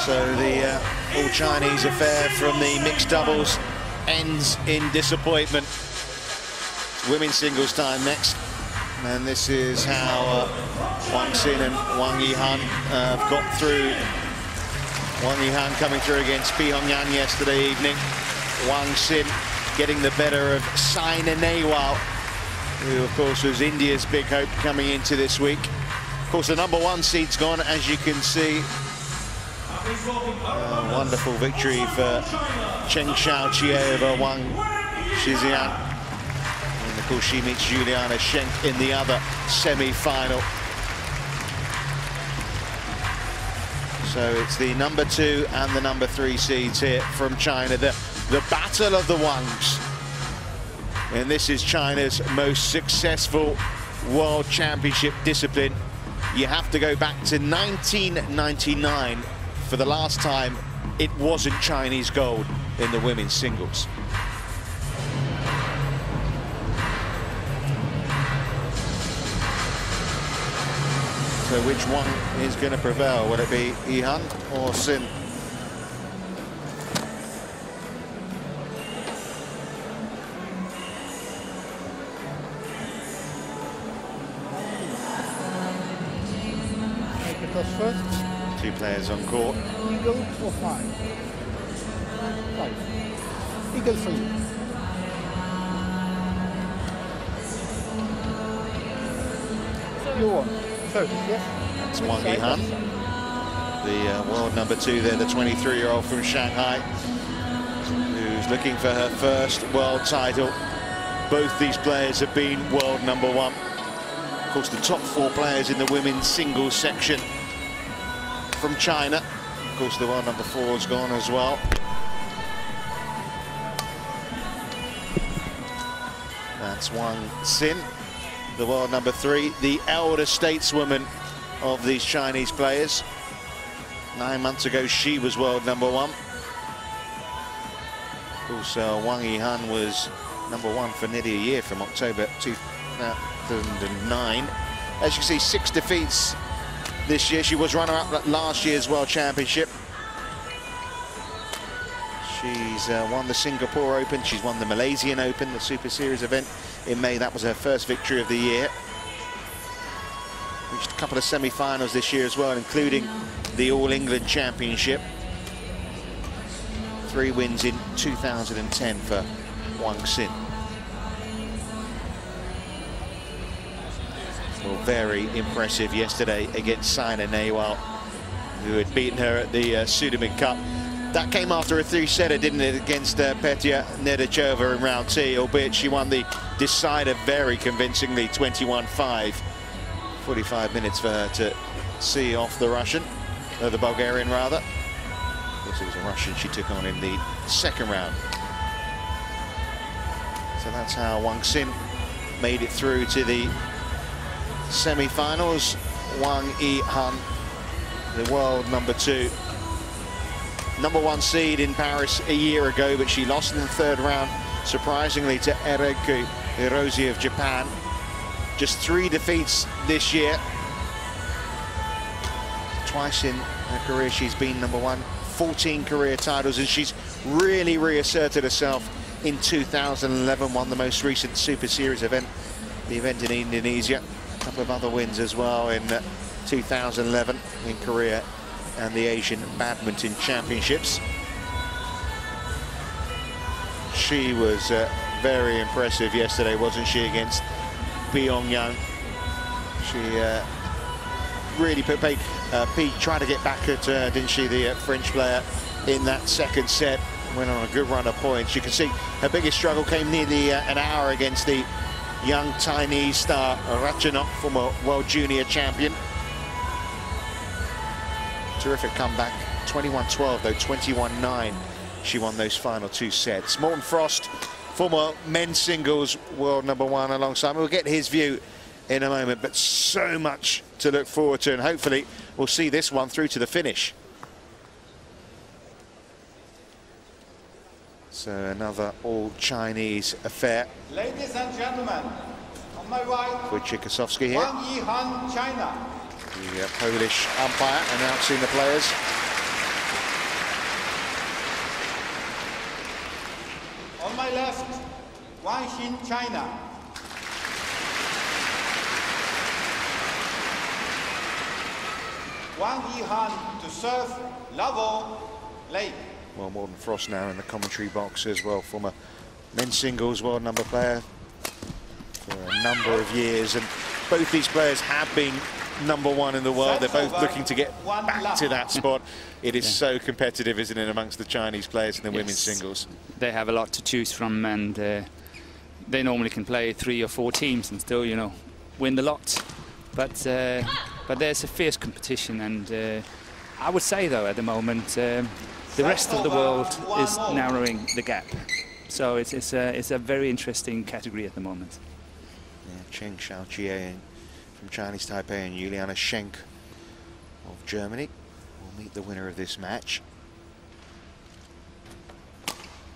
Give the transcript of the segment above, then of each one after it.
So the all-Chinese affair from the mixed doubles ends in disappointment. It's women's singles time next. And this is how Wang Xin and Wang Yihan have got through. Wang Yihan coming through against Pyongyang yesterday evening. Wang Xin getting the better of Semi Final, who of course was India's big hope coming into this week. Of course, the #1 seed's gone, as you can see. A wonderful victory for Cheng Xiaoqie over Wang Shixian. And of course, she meets Juliana Schenk in the other semi-final. So it's the #2 and the #3 seeds here from China. The battle of the Wangs. And this is China's most successful World Championship discipline. You have to go back to 1999 for the last time it wasn't Chinese gold in the women's singles. So which one is going to prevail? Will it be Yihan or Xin? First. Two players on court. Eagle or 5? 5. Eagle for you. You won. Service, yes? That's Wang Yihan, the world #2 there, the 23-year-old from Shanghai, who's looking for her first world title. Both these players have been world #1. Of course, the top 4 players in the women's singles section from China. Of course, the world #4's gone as well. That's Wang Xin, the world #3, the elder stateswoman of these Chinese players. 9 months ago, she was world #1. Of course, Wang Yihan was #1 for nearly a year, from October 2009. As you can see, 6 defeats this year. She was runner-up at last year's World Championship. She's won the Singapore Open. She's won the Malaysian Open, the Super Series event in May. That was her first victory of the year. Reached a couple of semi-finals this year as well, including the All England Championship. 3 wins in 2010 for Wang Xin. Well, very impressive yesterday against Semi Final, who had beaten her at the Sudirman Cup. That came after a 3-setter, didn't it, against Petya Nedachova in round 2, albeit she won the decider very convincingly, 21-5. 45 minutes for her to see off the Russian, the Bulgarian rather. Of course, it was a Russian she took on in the second round. So that's how Wang Xin made it through to the semi-finals. Wang Yihan, the world #2, #1 seed in Paris a year ago, but she lost in the 3rd round, surprisingly, to Eriko Hirose of Japan. Just 3 defeats this year. Twice in her career she's been #1, 14 career titles, and she's really reasserted herself in 2011, won the most recent Super Series event, the event in Indonesia. A couple of other wins as well in 2011 in Korea and the Asian Badminton Championships. She was very impressive yesterday, wasn't she, against Pyongyang? She really put Pete tried to get back at her, didn't she, the French player, in that second set. Went on a good run of points. You can see her biggest struggle came nearly an hour against the young Chinese star Ratchanok, former world junior champion. Terrific comeback. 21-12 though, 21-9. She won those final 2 sets. Morten Frost, former men's singles world #1 alongside. We'll get his view in a moment, but so much to look forward to, and hopefully we'll see this one through to the finish. So another all-Chinese affair. Ladies and gentlemen, on my right, Wojciechowski here. Wang Yihan, China. The Polish umpire announcing the players. On my left, Wang Xin, China. Wang Yihan to serve, level, late. Well, Morten Frost now in the commentary box as well, former men's singles world number player for a number of years, and both these players have been #1 in the world. They're both looking to get back to that spot. It is so competitive, isn't it, amongst the Chinese players in the women's singles? They have a lot to choose from, and they normally can play 3 or 4 teams and still, you know, win the lot. But there's a fierce competition, and I would say, though, at the moment, the rest of the world is narrowing the gap. So it's a very interesting category at the moment. Yeah, Cheng Xiaojie from Chinese Taipei and Juliana Schenk of Germany will meet the winner of this match.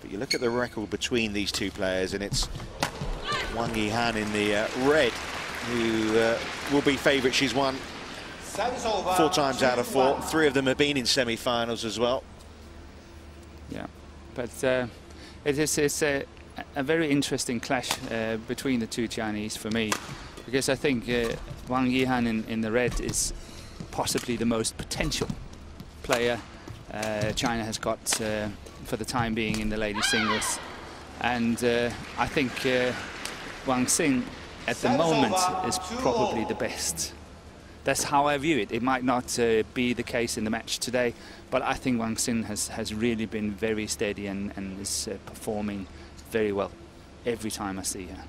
But you look at the record between these two players, and it's Wang Yihan in the red, who will be favourite. She's won 4 times out of 4. 3 of them have been in semi-finals as well. Yeah, but it's a very interesting clash between the two Chinese for me, because I think Wang Yihan in the red is possibly the most potential player China has got for the time being in the ladies singles, and I think Wang Xin at the moment is probably the best. That's how I view it. It might not be the case in the match today, but I think Wang Xin has really been very steady and is performing very well every time I see her.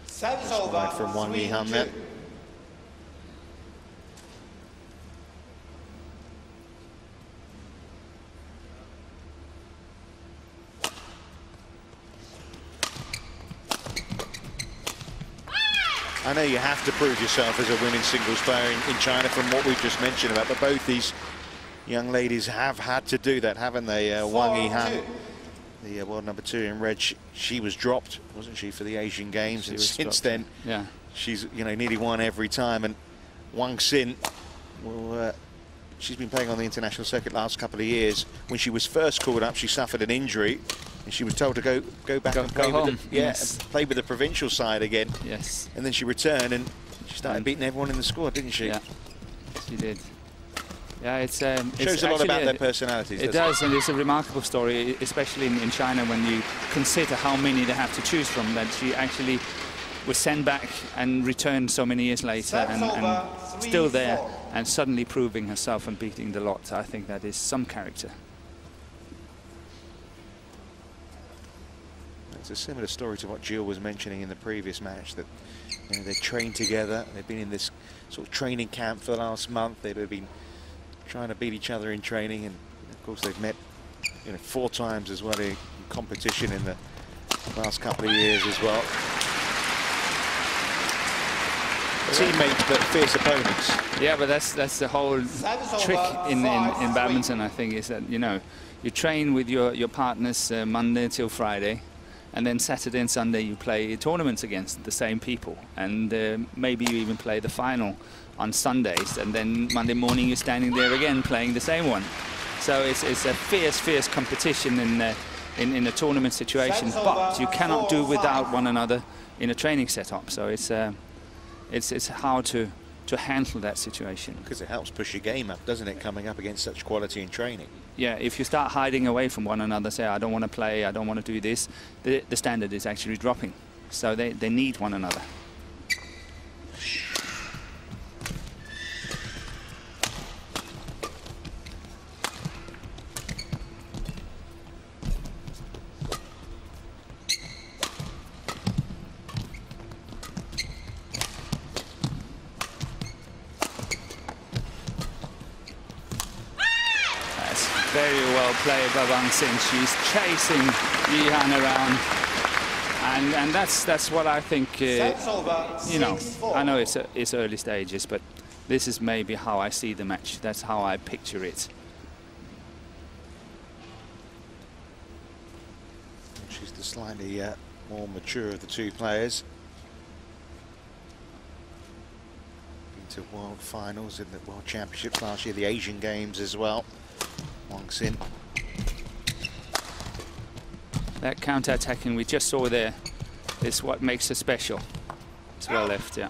Service over From Wang Yihan there. I know you have to prove yourself as a women's singles player in China from what we've just mentioned about, but both these young ladies have had to do that, haven't they? Wang Yihan, the world #2 in red, she was dropped, wasn't she, for the Asian Games, and since then, yeah, she's nearly won every time. And Wang Xin, well, she's been playing on the international circuit last couple of years. When she was first called up, she suffered an injury, and she was told to go back and play home. with and play with the provincial side again. Yes. And then she returned and she started beating everyone in the squad, didn't she? Yeah, she did. Yeah, it shows a lot about their personalities. It does, and it's a remarkable story, especially in China, when you consider how many they have to choose from. That she actually was sent back and returned so many years later, and still there, and suddenly proving herself and beating the lot. I think that is some character. It's a similar story to what Jill was mentioning in the previous match, that they trained together. They've been in this sort of training camp for the last month. They've been trying to beat each other in training, and of course they've met 4 times as well in competition in the last couple of years as well. Teammates but fierce opponents. Yeah, but that's the whole trick in badminton, I think, is that you train with your partners Monday till Friday, and then Saturday and Sunday you play tournaments against the same people, and maybe you even play the final on Sundays, and then Monday morning you're standing there again playing the same one. So it's a fierce competition in a tournament situation, but you cannot do without one another in a training setup. So it's how to handle that situation. Because it helps push your game up, doesn't it, coming up against such quality in training? Yeah, if you start hiding away from one another, say, I don't want to play, I don't want to do this, the standard is actually dropping. So they need one another. Very well played by Wang Xin. She's chasing Yihan around, and that's what I think. I know it's early stages, but this is maybe how I see the match. That's how I picture it. She's the slightly more mature of the two players. to World Finals in the World Championships last year, the Asian Games as well. Wang Xin. That counter-attacking we just saw there is what makes her special. It's well left, yeah.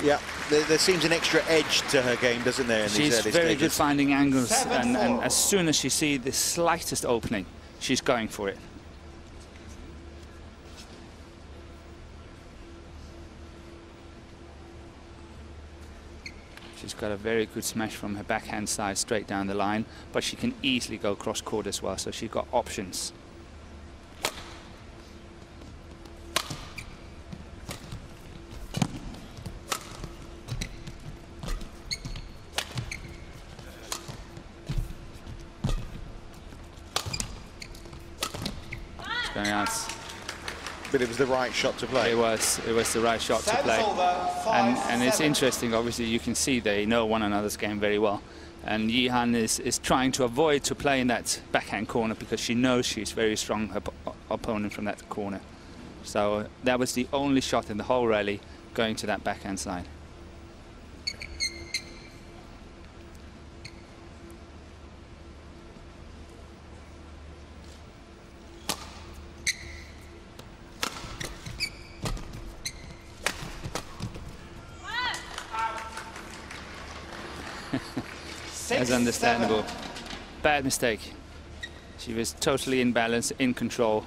Yeah, there seems an extra edge to her game, doesn't there, in these early She's very stages? good finding angles, and as soon as she sees the slightest opening, she's going for it. She's got a very good smash from her backhand side straight down the line, but she can easily go cross court as well, so she's got options. It's going out. But it was the right shot to play. It was the right shot to play. And it's interesting, obviously you can see they know one another's game very well. And Yihan is trying to avoid to play in that backhand corner because she knows she's very strong opponent from that corner. So that was the only shot in the whole rally going to that backhand side. That's understandable. Bad mistake. She was totally in balance, in control.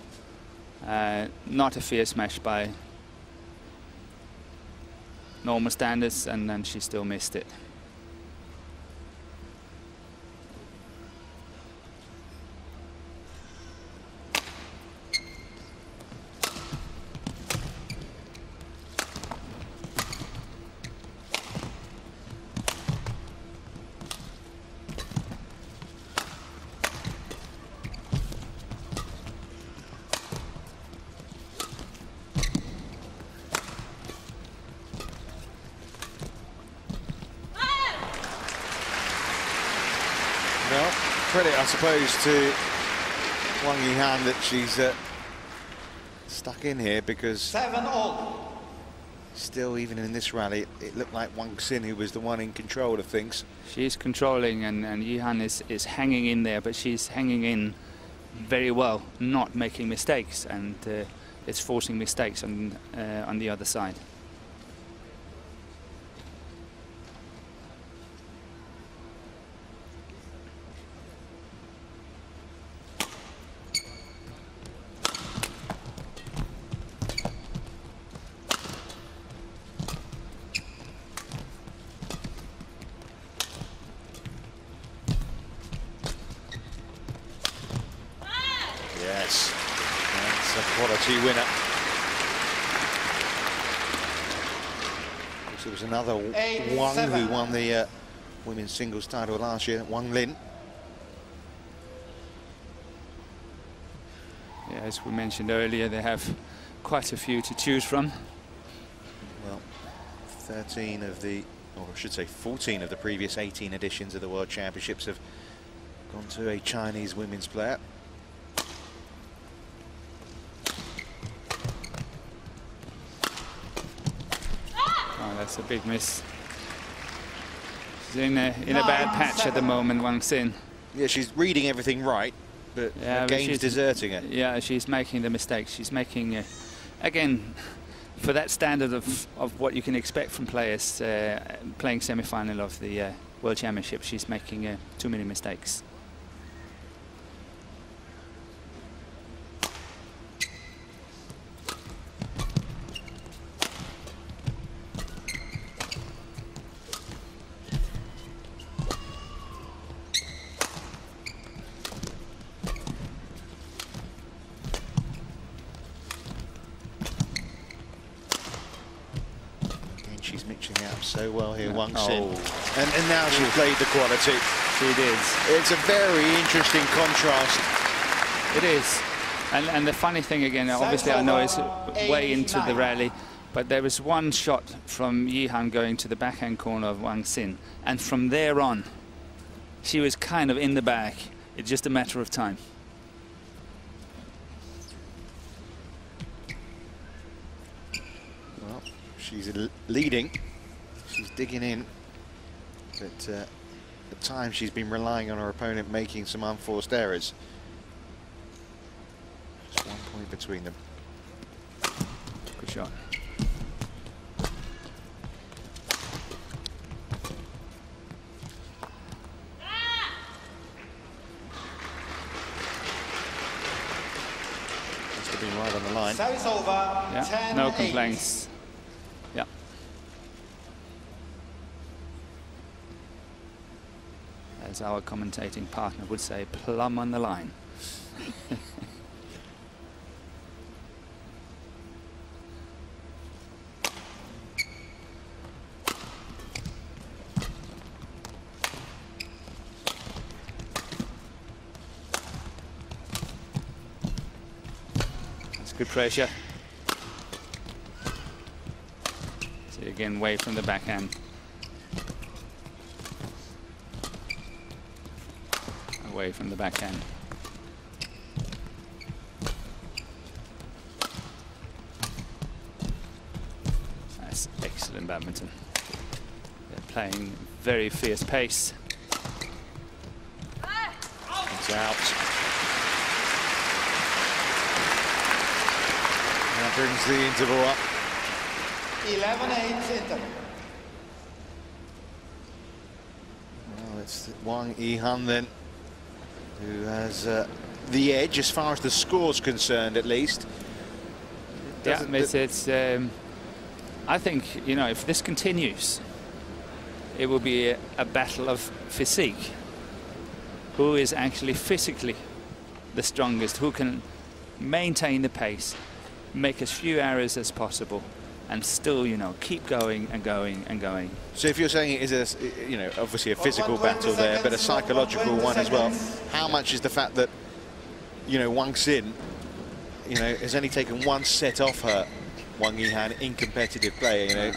Not a fair smash by normal standards, and then she still missed it. Well, credit, I suppose, to Wang Yihan that she's stuck in here, because 7-all. still, even in this rally, it looked like Wang Xin who was the one in control of things. She's controlling, and Yihan is hanging in there, but she's hanging in very well, not making mistakes, and it's forcing mistakes on the other side. Yes, that's a quality winner. Of course, it was another Wang who won the women's singles title last year, Wang Lin. Yeah, as we mentioned earlier, they have quite a few to choose from. Well, 13 of the, or I should say 14 of the previous 18 editions of the World Championships have gone to a Chinese women's player. Oh, that's a big miss. She's in a bad patch at the moment, Wang Xin. Yeah, she's reading everything right, but Yeah, her but game's she's deserting her. Yeah, she's making the mistakes. She's making, again, for that standard of what you can expect from players playing semi-final of the World Championship, she's making too many mistakes. She's mixing out so well here, Wang Xin. Oh. And now she's played the quality. She did. It's a very interesting contrast. It is. And the funny thing again, obviously I know it's way into the rally, but there was one shot from Yihan going to the backhand corner of Wang Xin, and from there on, she was kind of in the bag. It's just a matter of time. Well, she's leading. She's digging in. But at times she's been relying on her opponent making some unforced errors. Just 1 point between them. Good shot. Must have been right on the line. Service over. Yeah, 10-8. no complaints. Yeah. As our commentating partner would say, plumb on the line. Good pressure. See again, away from the backhand. Away from the backhand. That's excellent badminton. They're playing very fierce pace. It's out. That brings the interval up. 11-8 interval. Well, it's Wang Yihan then, who has the edge as far as the score's concerned, at least. Yeah, it's I think, you know, if this continues, it will be a battle of physique. Who is actually physically the strongest, who can maintain the pace, make as few errors as possible, and still, you know, keep going and going and going. So if you're saying it is a, you know, obviously a physical battle there, but a psychological one as well, how much is the fact that, you know, Wang Xin, you know, has only taken one set off her, Wang Yihan, in competitive play, you know,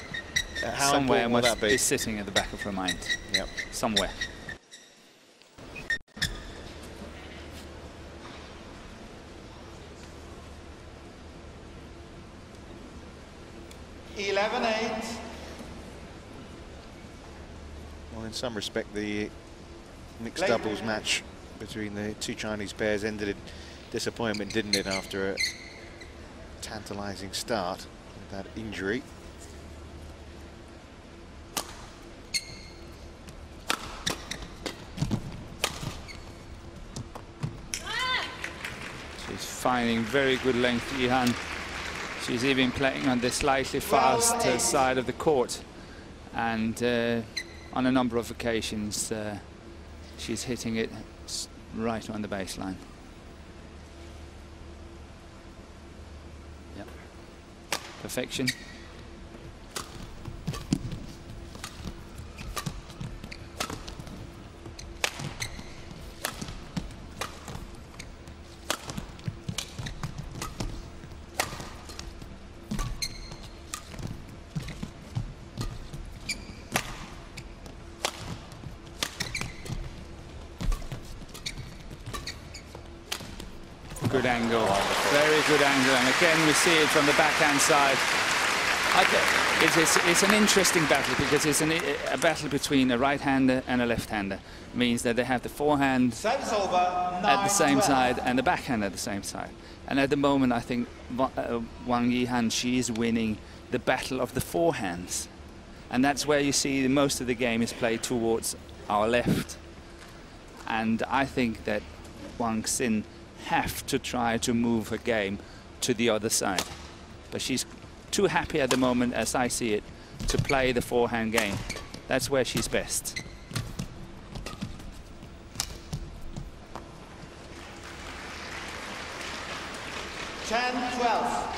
how somewhere important will that be? Is sitting at the back of her mind. Yep. Somewhere. Well, in some respect, the mixed doubles match between the two Chinese pairs ended in disappointment, didn't it, after a tantalizing start with that injury. She's finding very good length, Yihan. She's even playing on the slightly fast side of the court, and on a number of occasions she's hitting it right on the baseline. Yep. Perfection. Good angle, very good angle, and again we see it from the backhand side. It's an interesting battle because it's a battle between a right-hander and a left-hander. It means that they have the forehand at the same side and the backhand at the same side. And at the moment, I think Wang Yihan, she is winning the battle of the forehands, and that's where you see most of the game is played towards our left. And I think that Wang Xin have to try to move her game to the other side, but she's too happy at the moment, as I see it, to play the forehand game. That's where she's best. (10-12).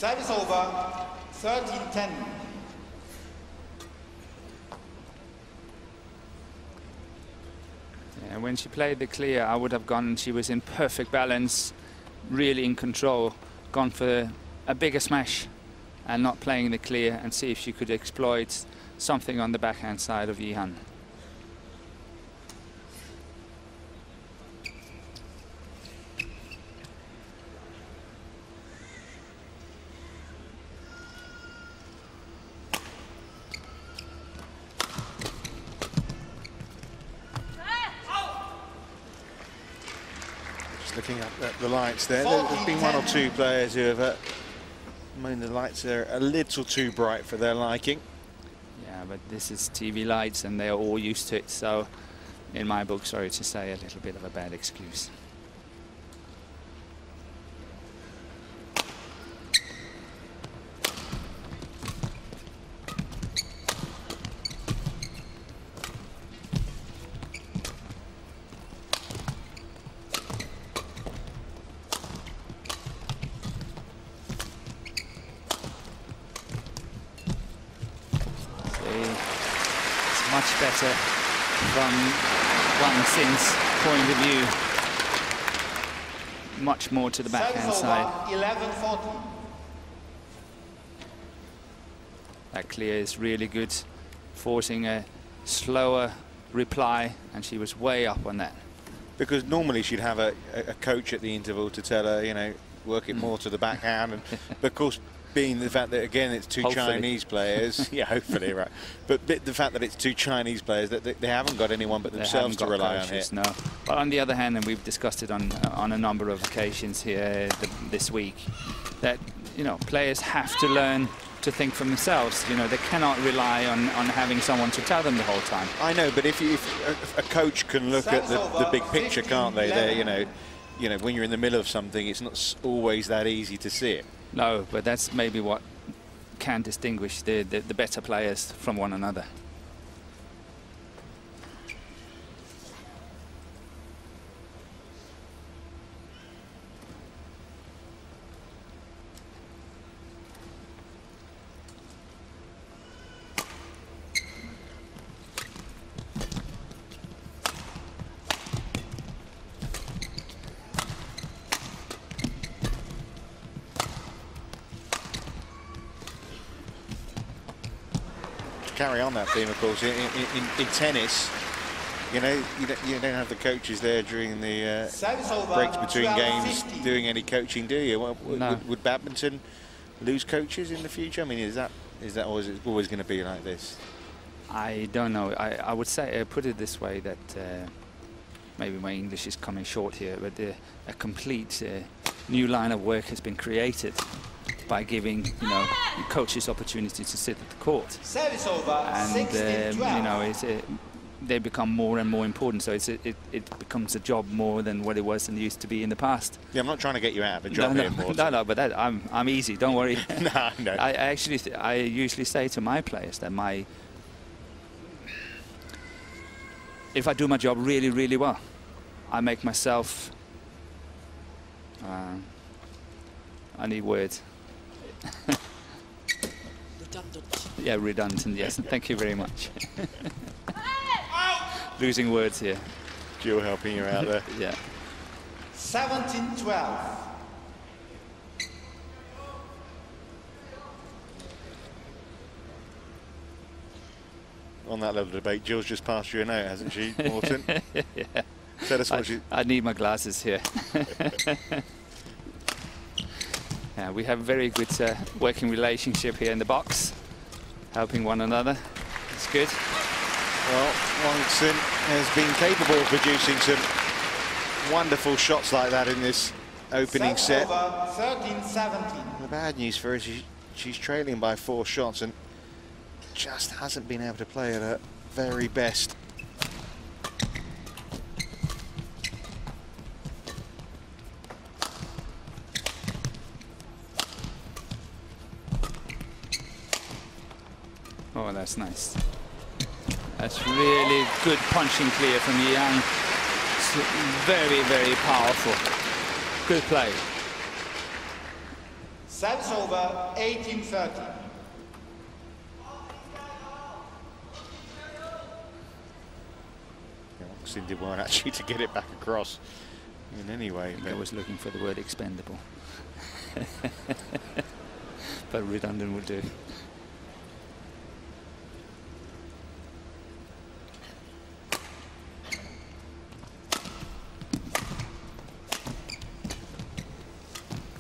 Service over, 13-10. Yeah, when she played the clear, I would have gone, she was in perfect balance, really in control, gone for a bigger smash and not playing the clear, and see if she could exploit something on the backhand side of Yihan. Looking up at the lights there, there's been one or two players who have, I mean, the lights are a little too bright for their liking. Yeah, but this is TV lights and they're all used to it, so in my book, sorry to say, a little bit of a bad excuse. Much better from Wang Xin's point of view. Much more to the backhand side. 11-14. That clear is really good, forcing a slower reply, and she was way up on that. Because normally she'd have a coach at the interval to tell her, you know, work it more to the backhand. And but of course, being the fact that, again, it's two Hopefully. Chinese players, yeah, hopefully, right. But the fact that it's two Chinese players, that they haven't got anyone but themselves to rely on here. No. But on the other hand, and we've discussed it on a number of occasions here this week, that, you know, players have to learn to think for themselves. You know, they cannot rely on having someone to tell them the whole time. I know, but if a coach can look at the big picture, can't they? There, you know, when you're in the middle of something, it's not always that easy to see it. No, but that's maybe what can distinguish the better players from one another. Carry on that theme, of course. In tennis, you know, you don't have the coaches there during the breaks between games doing any coaching, do you? Well, no. Would badminton lose coaches in the future? I mean, is that or is it always going to be like this? I don't know. I would say, put it this way, that maybe my English is coming short here, but a complete new line of work has been created by giving, you know, coaches opportunity to sit at the court. Service over, And 16-12. you know, they become more and more important. So it becomes a job more than what it was and used to be in the past. Yeah, I'm not trying to get you out of a job here, Morten. No, but that, I'm easy. Don't worry. No. I usually say to my players that if I do my job really, really well, I make myself. I need words. Redundant. Yeah, redundant, yes. Thank you very much. Losing words here. Jill helping you out there. Yeah. 17-12. On that level of debate, Jill's just passed you a note, hasn't she, Morten? Yeah. Tell us what I need my glasses here. Yeah, we have a very good working relationship here in the box, helping one another. It's good. Well, Wang has been capable of producing some wonderful shots like that in this opening set. Over, 13-17. The bad news for her is she's trailing by 4 shots and just hasn't been able to play at her very best. Oh, that's nice. That's really good punching clear from Yihan. It's very, very powerful. Good play. Service over 18-30. Wang did well actually to get it back across in any way. I was looking for the word expendable. But redundant would do.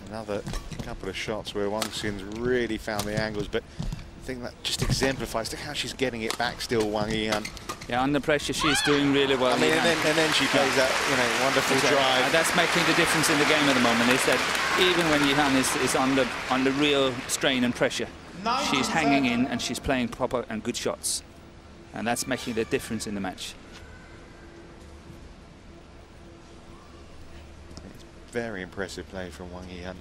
Another couple of shots where Wang Xin's really found the angles, but I think that just exemplifies how she's getting it back still, Wang Yihan. Yeah, under pressure she's doing really well. I mean, and then she plays that, you know, wonderful drive. And that's making the difference in the game at the moment, is that even when Yihan is under real strain and pressure, she's hanging in and she's playing proper and good shots. And that's making the difference in the match. Very impressive play from Wang Yihan.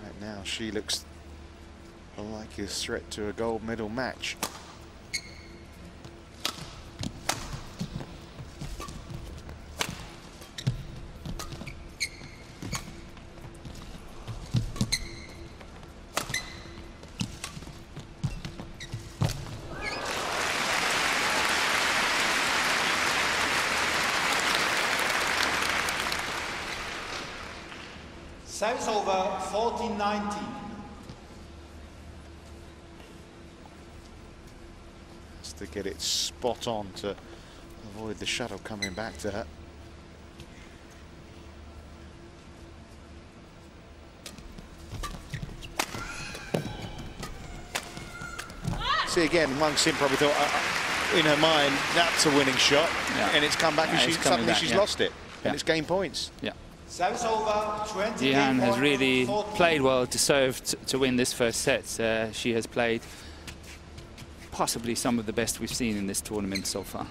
Right now, she looks like a threat to a gold medal match. Service over 14-19. Just to get it spot on to avoid the shuttle coming back to her. See again, Wang Xin probably thought in her mind that's a winning shot, and it's come back and suddenly she's lost it, and it's gained points. Yeah. Service over 20. Yihan has really played well, deserved to win this first set. She has played possibly some of the best we've seen in this tournament so far.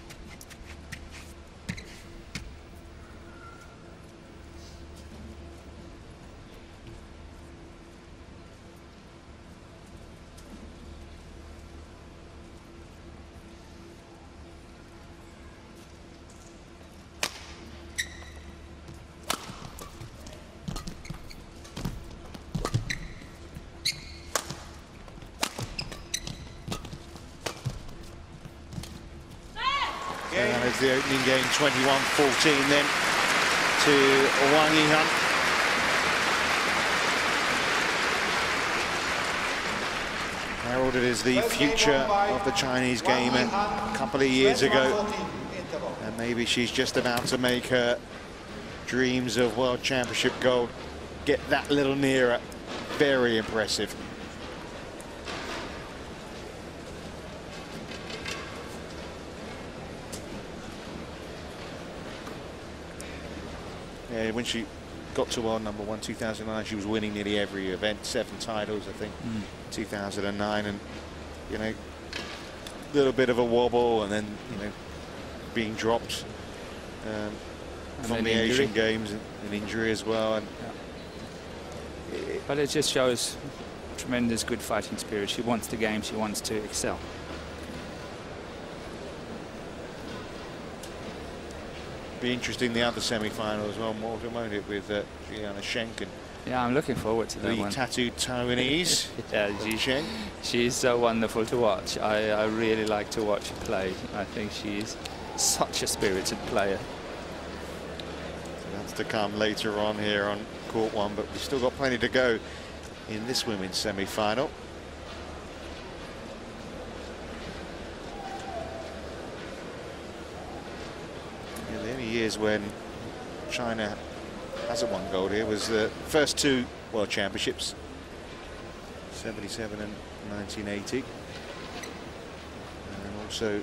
And as the opening game, 21-14 then to Wang Yihan. Heralded as the future of the Chinese game a couple of years ago. And maybe she's just about to make her dreams of World Championship gold get that little nearer. Very impressive. Yeah, when she got to world number 1, 2009, she was winning nearly every event, 7 titles, I think, 2009, and, you know, a little bit of a wobble, and then, you know, being dropped from the Asian Games, and an injury as well. And but it just shows tremendous good fighting spirit. She wants the game, she wants to excel. Be interesting the other semi-final as well, won't it, with Gianna Schenk and yeah, I'm looking forward to that one. The tattooed Taiwanese. Yeah, she's so wonderful to watch. I really like to watch her play. I think she's such a spirited player. So that's to come later on here on court 1, but we've still got plenty to go in this women's semi-final. Years when China hasn't won gold here was the first 2 World Championships, 77 and 1980, and also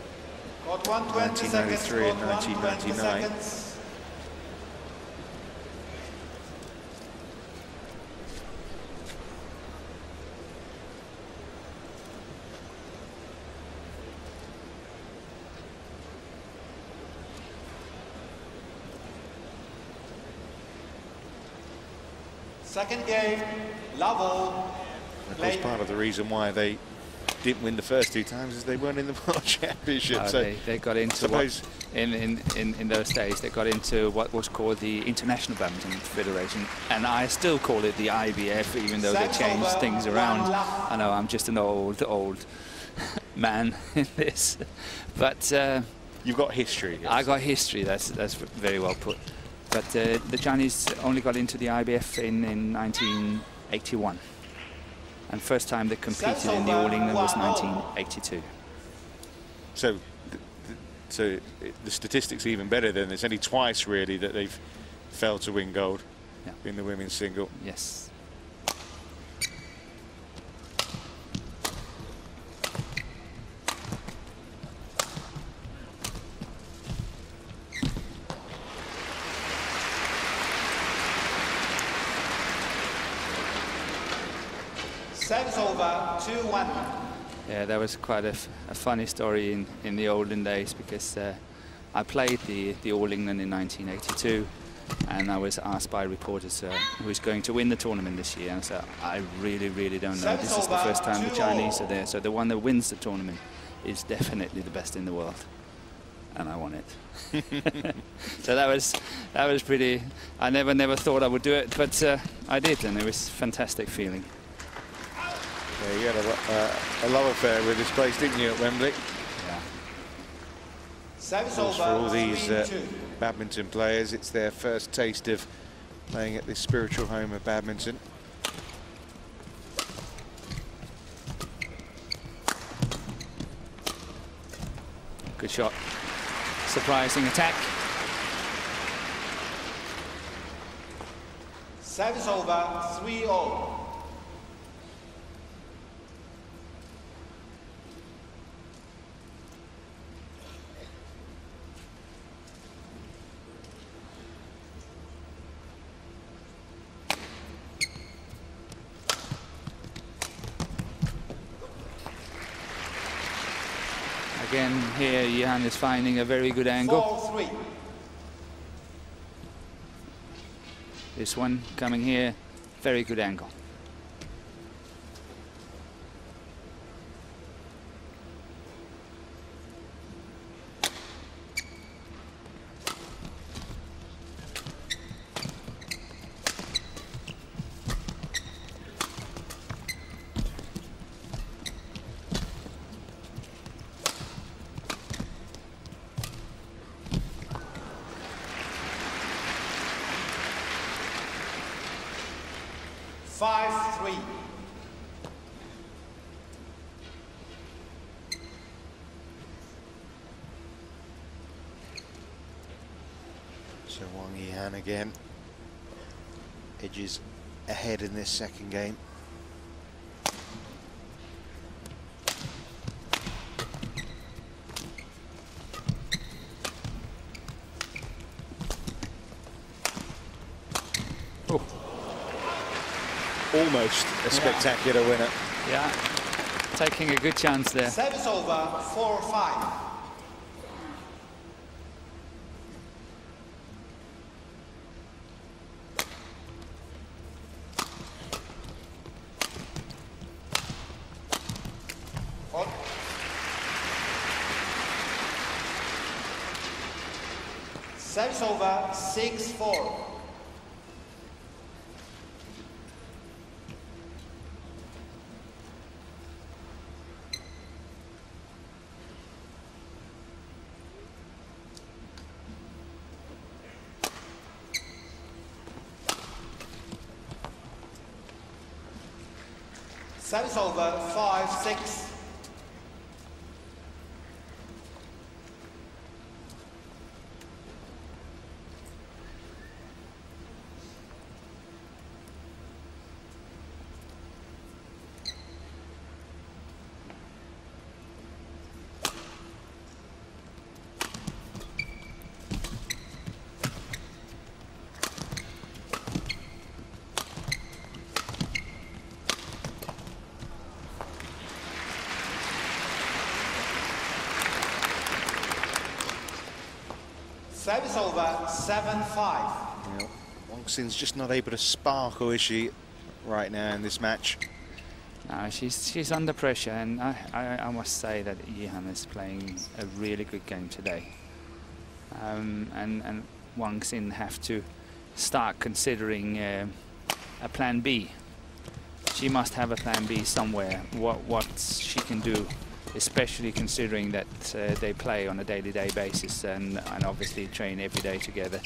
1993 and 1999. Second game, level. That was part of the reason why they didn't win the first 2 times is they weren't in the World Championship. No, so they got into what, in those days they got into what was called the International Badminton Federation, and I still call it the IBF, even though they changed things around. I know I'm just an old man in this, but you've got history. Yes. I got history. That's very well put. But the Chinese only got into the IBF in 1981. And first time they competed in the All England was 1982. So the statistics are even better then. There's only twice really that they've failed to win gold in the women's single. Yes. Service over, 2-1. Yeah, that was quite a funny story in the olden days, because I played the All England in 1982, and I was asked by reporters who's going to win the tournament this year, and I said, I really don't know. This is the first time the Chinese are there, so the one that wins the tournament is definitely the best in the world, and I won it. So that was pretty. I never thought I would do it, but I did, and it was a fantastic feeling. Yeah, you had a love affair with this place, didn't you, at Wembley? Yeah. Service Of course, over, for all these 3-2. badminton players, it's their first taste of playing at this spiritual home of badminton. Good shot. Surprising attack. Service over, 3-0. Again, here Yihan is finding a very good angle. 4-3. This one coming here, very good angle. So Wang Yihan again edges ahead in this second game. Oh. Almost a spectacular winner. Yeah, taking a good chance there. Service over, 4-5. Service over, 6-4. Service over, 5-6. Service over, 7-5. Wang Xin's just not able to sparkle, is she, right now in this match? She's under pressure, and I must say that Yihan is playing a really good game today. And Wang Xin have to start considering a plan B. She must have a plan B somewhere. What she can do, especially considering that they play on a day-to-day basis and obviously train every day together.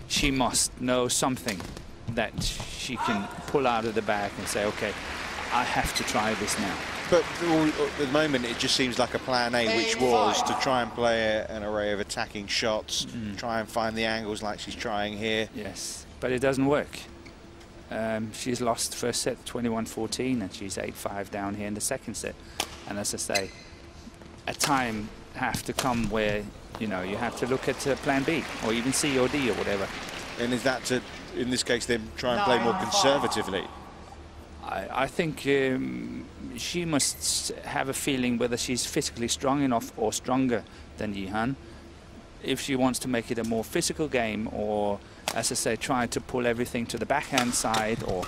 She must know something that she can pull out of the bag and say, okay, I have to try this now. But at the moment, it just seems like a plan A, which was to try and play an array of attacking shots, try and find the angles like she's trying here. Yes, but it doesn't work. She's lost first set 21-14, and she's 8-5 down here in the second set. And as I say, a time have to come where, you know, you have to look at plan B or even C or D or whatever. And is that to, in this case, then try and play more conservatively? I think she must have a feeling whether she's physically strong enough or stronger than Yihan. If she wants to make it a more physical game, or, as I say, try to pull everything to the backhand side, or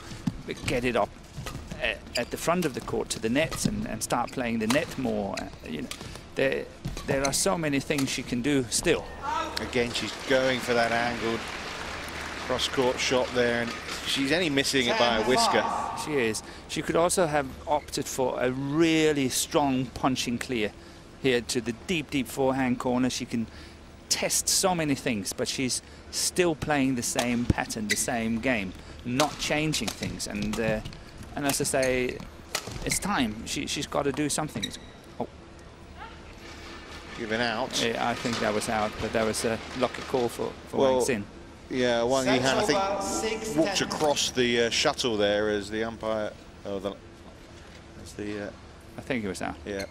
get it up at the front of the court to the nets and start playing the net more. You know, there are so many things she can do still. Again, she's going for that angled cross-court shot there, and she's only missing it by a whisker. She is. She could also have opted for a really strong punching clear here to the deep forehand corner. She can test so many things, but she's still playing the same pattern, the same game, not changing things. And as I say, it's time. She's got to do something. Oh. Given out. Yeah, I think that was out, but that was a lucky call for Well, Wang Xin. Yeah, Wang Yihan, I think, walked across the shuttle there as the umpire. Oh, I think it was out. Yeah.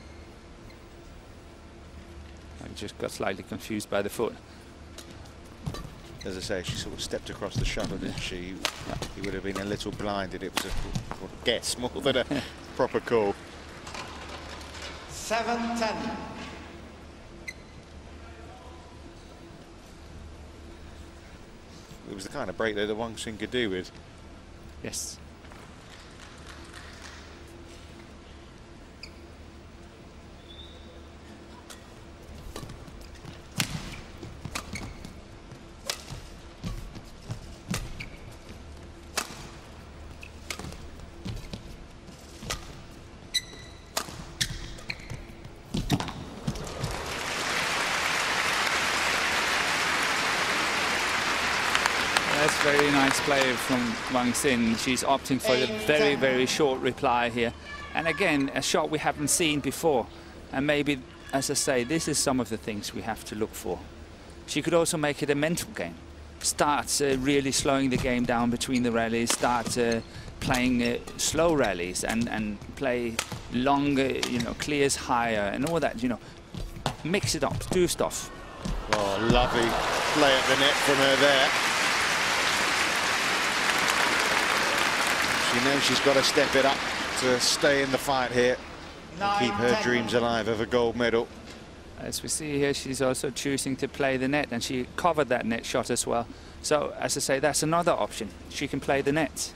I just got slightly confused by the foot. As I say, she sort of stepped across the shuttle, didn't she? He would have been a little blinded. It was a guess more than a proper call. 7-10. It was the kind of break that Wang Xin could do with. Yes. That's very nice play from Wang Xin. She's opting for the very short reply here. And again, a shot we haven't seen before. And maybe, as I say, this is some of the things we have to look for. She could also make it a mental game. Start really slowing the game down between the rallies, start playing slow rallies and play longer, you know, clears higher and all that, you know. Mix it up, do stuff. Oh, lovely play at the net from her there. She knows she's got to step it up to stay in the fight here and keep her dreams alive of a gold medal. As we see here, she's also choosing to play the net, and she covered that net shot as well. So, as I say, that's another option. She can play the net.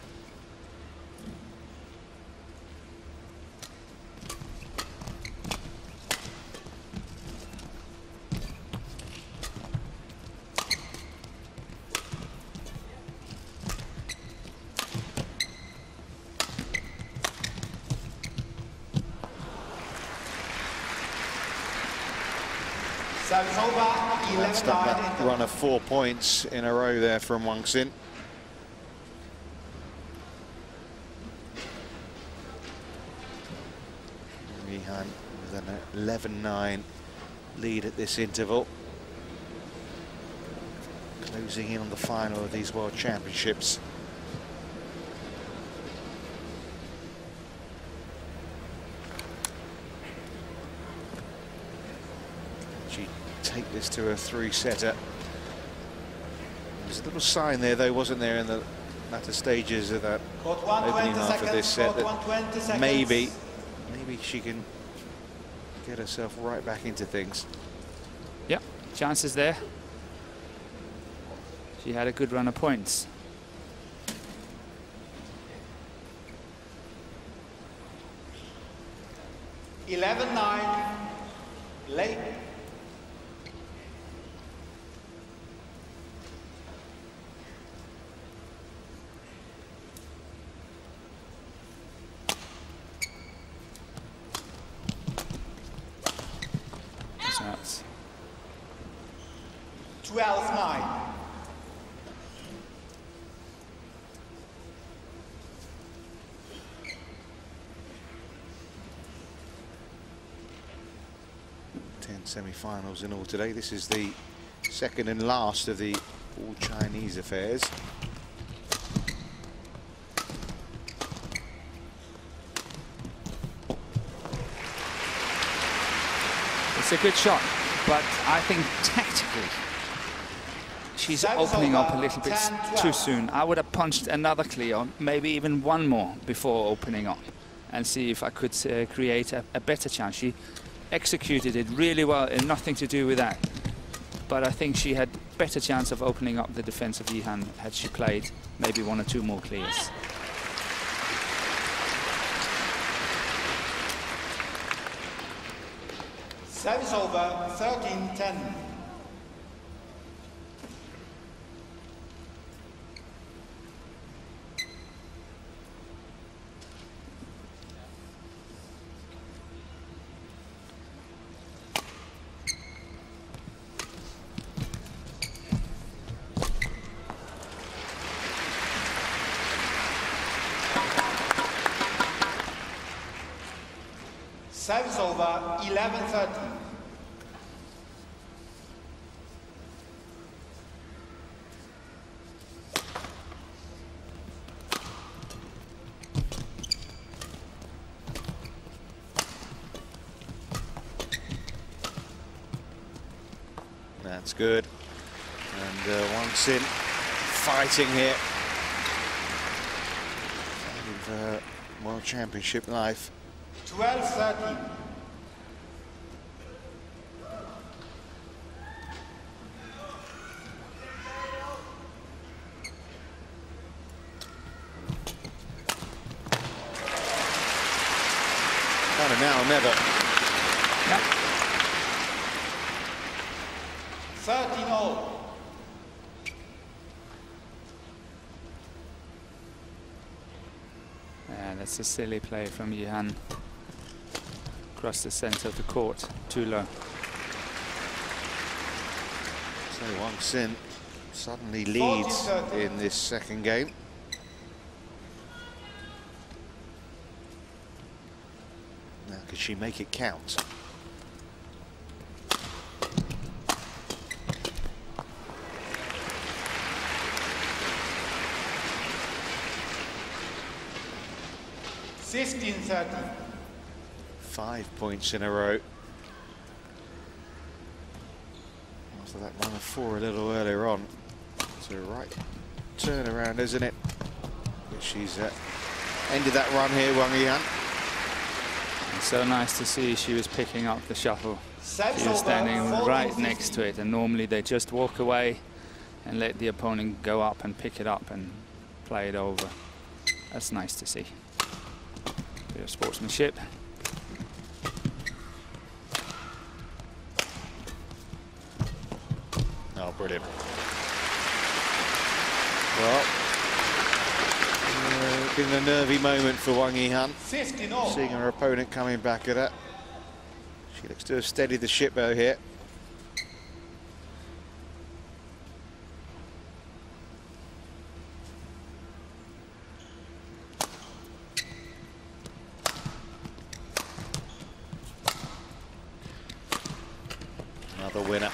That's that run of 4 points in a row there from Wang Xin. Yihan with an 11-9 lead at this interval. Closing in on the final of these World Championships. Take this to a three-setter. There's a little sign there, though, wasn't there, in the latter stages of that opening half of this set, that maybe she can get herself right back into things. Yeah, chances there. She had a good run of points. 11-9. Late. That's 12-9. Semi-finals in all today. This is the second and last of the all Chinese affairs. It's a good shot, but I think tactically she's opening up a little bit too soon. I would have punched another clear, maybe even one more before opening up, and see if I could create a better chance. She executed it really well, and nothing to do with that. But I think she had better chance of opening up the defense of Yihan had she played maybe one or two more clears. Service over, 13-10. Service over, 11-13. That's good. And Wang Xin fighting here. Fighting for World Championship life. 12-13. Kind of now or never. Yep. 13-0. And that's a silly play from Yihan. Across the center of the court, too low. So Wang Xin suddenly leads in this second game. Now, could she make it count? $15-30. 5 points in a row. After that run of 4 a little earlier on. It's a right turnaround, isn't it? But she's ended that run here, Wang Yihan. And so nice to see she was picking up the shuttle. Service She was over, standing 14-15. right next to it, and normally they just walk away and let the opponent go up and pick it up and play it over. That's nice to see. Bit of sportsmanship. Oh, brilliant. Well, been a nervy moment for Wang Yihan. 15-0. Seeing her opponent coming back at her. She looks to have steadied the ship though here. Another winner.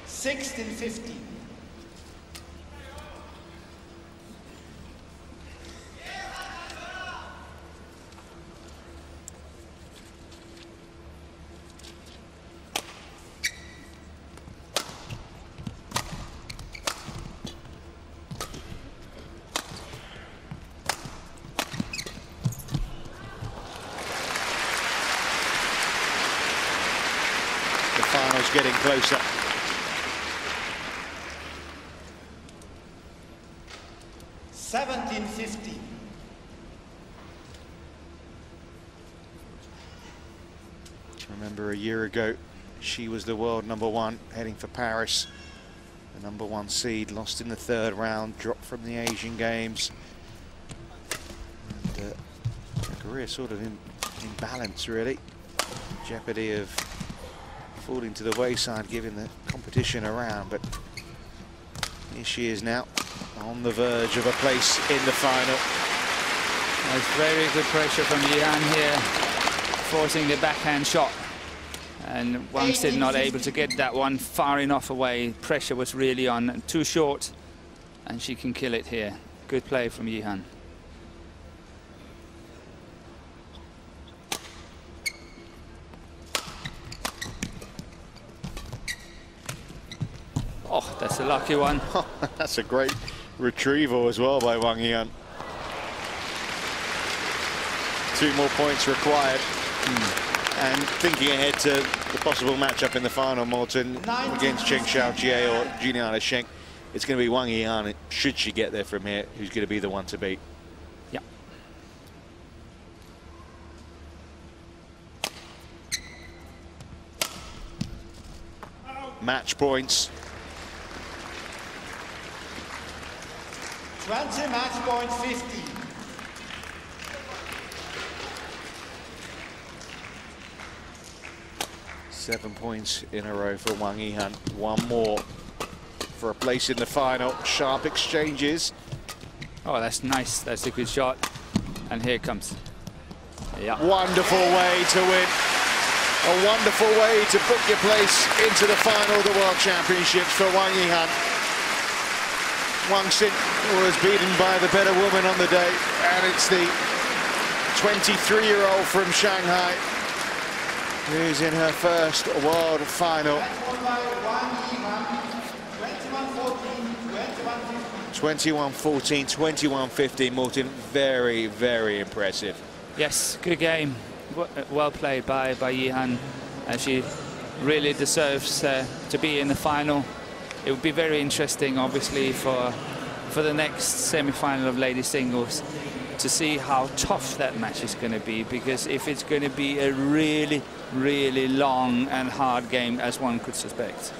$16-15. The final's getting closer. $17-15. Remember a year ago, she was the world #1 heading for Paris. The #1 seed, lost in the 3rd round, dropped from the Asian Games. And her career sort of in balance, really. Jeopardy of falling to the wayside given the competition around, but here she is now on the verge of a place in the final. There's very good pressure from Yihan here, forcing the backhand shot. And Wang still not able to get that one far enough away. Pressure was really on, too short, and she can kill it here. Good play from Yihan. Oh, that's a lucky one. That's a great retrieval as well by Wang Yihan. 2 more points required. And thinking ahead to the possible matchup in the final, Morten, against Chen Xiaojie or Juliana Schenk, it's going to be Wang Yihan, should she get there from here, who's going to be the one to beat. Yeah. Match points. 20 match point 50. Seven points in a row for Wang Yihan. 1 more for a place in the final. Sharp exchanges. Oh, that's nice. That's a good shot. And here it comes. Yeah. Wonderful way to win. A wonderful way to book your place into the final of the World Championships for Wang Yihan. Wang Xin was beaten by the better woman on the day, and it's the 23-year-old from Shanghai who's in her first world final. 21-14, 21-15, Morten, very, very impressive. Yes, good game. Well played by Yihan, and she really deserves to be in the final. It would be very interesting, obviously, for the next semi-final of ladies singles to see how tough that match is going to be, because if it's going to be a really, really long and hard game, as one could suspect.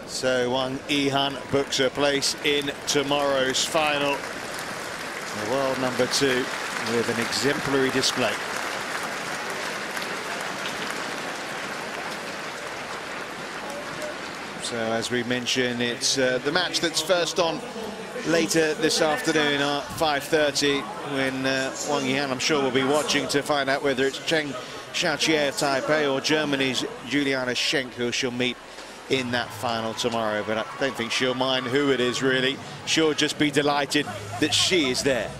So Wang Yihan books her place in tomorrow's final. The world #2 with an exemplary display. So as we mentioned, it's the match that's first on later this afternoon at 5:30, when Wang Yihan, I'm sure, will be watching to find out whether it's Chen Xiaojie of Taipei or Germany's Juliana Schenk who she'll meet in that final tomorrow. But I don't think she'll mind who it is, really. She'll just be delighted that she is there.